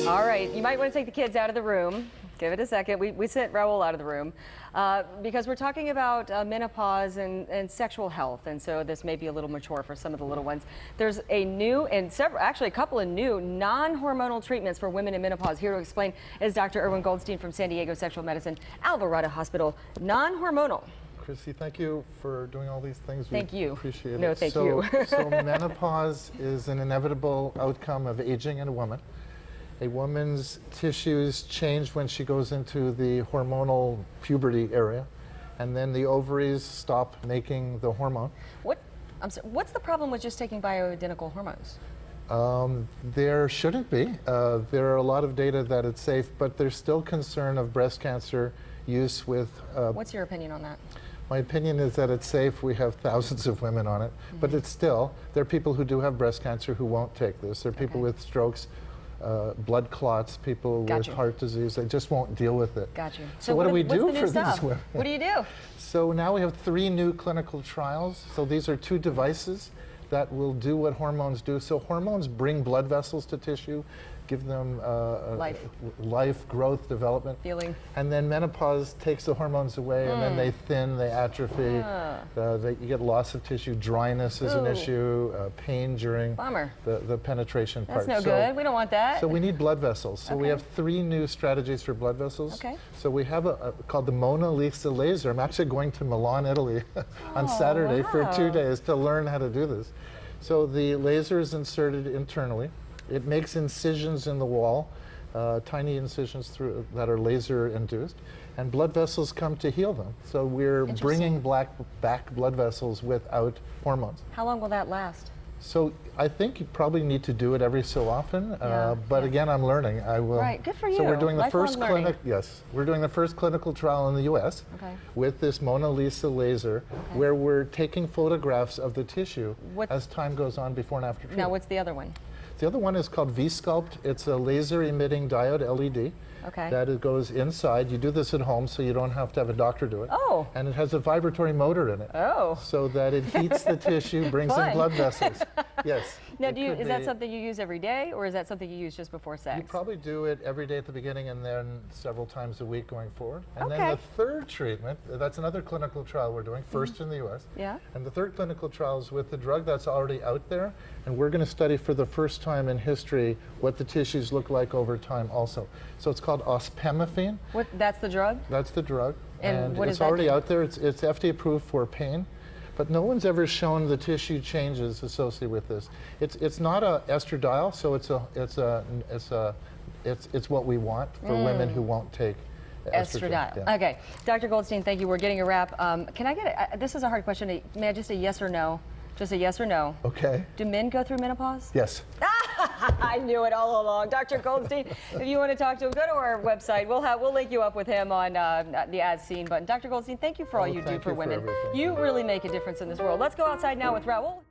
All right, you might want to take the kids out of the room. Give it a second. We sent Raul out of the room because we're talking about menopause and sexual health, and so this may be a little mature for some of the little ones. There's a new and actually a couple of new non-hormonal treatments for women in menopause. Here to explain is Dr. Irwin Goldstein from San Diego Sexual Medicine, Alvarado Hospital. Non-hormonal. Chrissy, thank you for doing all these things. Thank you. Appreciate it. No, thank you. So menopause is an inevitable outcome of aging in a woman. A woman's tissues change when she goes into the hormonal puberty area, and then the ovaries stop making the hormone. I'm sorry, what's the problem with just taking bioidentical hormones? There shouldn't be. There are a lot of data that it's safe, but there's still concern of breast cancer use with... What's your opinion on that? My opinion is that it's safe. We have thousands of women on it, but it's still, there are people who do have breast cancer who won't take this. There are people with strokes, blood clots, people with heart disease. They just won't deal with it. Got you. So what do we do for these women? What do you do? So now we have 3 new clinical trials. So these are 2 devices that will do what hormones do. So hormones bring blood vessels to tissue, give them life, growth, development. Feeling. And then menopause takes the hormones away, and then they thin, they atrophy. You get loss of tissue, dryness is an issue, pain during the penetration part. That's no good. We don't want that. So we need blood vessels. So we have 3 new strategies for blood vessels. Okay. So we have called the Mona Lisa laser. I'm actually going to Milan, Italy on Saturday for 2 days to learn how to do this. So the laser is inserted internally. It makes incisions in the wall, tiny incisions that are laser induced, and blood vessels come to heal them. So we're bringing back blood vessels without hormones. How long will that last? So I think you probably need to do it every so often, but again, I'm learning. I will. Right, good for you. So we're doing the Lifelong first learning. we're doing the first clinical trial in the U.S. with this Mona Lisa laser, where we're taking photographs of the tissue as time goes on before and after treatment. Now, what's the other one? The other one is called Sculpt. It's a laser emitting diode LED. That it goes inside. You do this at home, so you don't have to have a doctor do it. Oh. And it has a vibratory motor in it. Oh. So that it heats the tissue, brings in blood vessels. Yes. Now, is that something you use every day, or is that something you use just before sex? You probably do it every day at the beginning, and then several times a week going forward. And then the third treatment, that's another clinical trial we're doing, first in the U.S. Yeah. And the third clinical trial is with the drug that's already out there, and we're going to study for the first time in history what the tissues look like over time also. So it's called ospemifene. That's the drug? That's the drug. And what it's already out there. It's FDA approved for pain. But no one's ever shown the tissue changes associated with this. It's not a estradiol, so it's what we want for women who won't take estradiol. Yeah. Okay, Dr. Goldstein, thank you. We're getting a wrap. Can I get this is a hard question. May I just a yes or no? Just a yes or no. Okay. Do men go through menopause? Yes. I knew it all along. Dr. Goldstein, if you want to talk to him, go to our website. We'll link you up with him on the As Seen button. Dr. Goldstein, thank you for all you do for women. You really make a difference in this world. Let's go outside now with Raul.